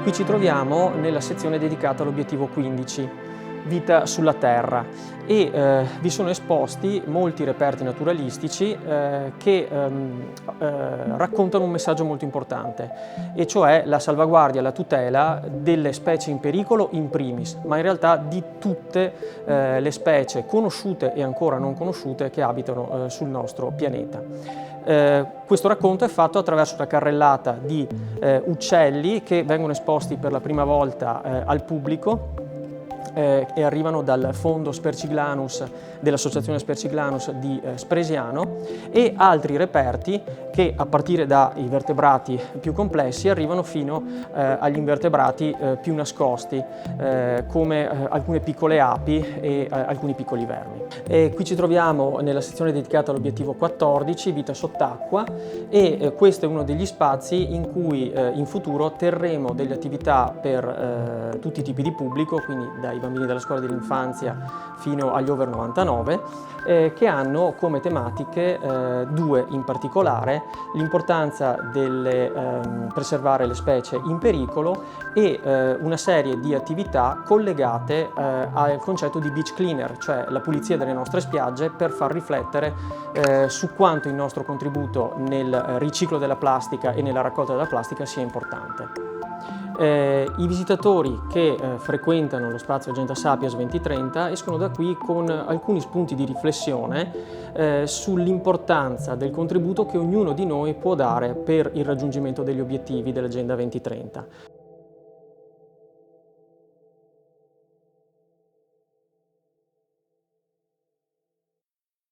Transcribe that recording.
Qui ci troviamo nella sezione dedicata all'obiettivo 15, vita sulla Terra, e vi sono esposti molti reperti naturalistici che raccontano un messaggio molto importante, e cioè la salvaguardia, la tutela delle specie in pericolo in primis, ma in realtà di tutte le specie conosciute e ancora non conosciute che abitano sul nostro pianeta. Questo racconto è fatto attraverso una carrellata di uccelli che vengono esposti per la prima volta al pubblico e arrivano dal fondo Sperciglanus dell'Associazione Sperciglanus di Spresiano, e altri reperti che a partire dai vertebrati più complessi arrivano fino agli invertebrati più nascosti, come alcune piccole api e alcuni piccoli vermi. Qui ci troviamo nella sezione dedicata all'obiettivo 14, vita sott'acqua, e questo è uno degli spazi in cui in futuro terremo delle attività per tutti i tipi di pubblico, quindi dai bambini della scuola dell'infanzia fino agli over 99, che hanno come tematiche due in particolare: l'importanza del preservare le specie in pericolo e una serie di attività collegate al concetto di beach cleaner, cioè la pulizia delle nostre spiagge, per far riflettere su quanto il nostro contributo nel riciclo della plastica e nella raccolta della plastica sia importante. I visitatori che frequentano lo spazio Agenda Sapiens 2030 escono da qui con alcuni spunti di riflessione sull'importanza del contributo che ognuno di noi può dare per il raggiungimento degli obiettivi dell'Agenda 2030.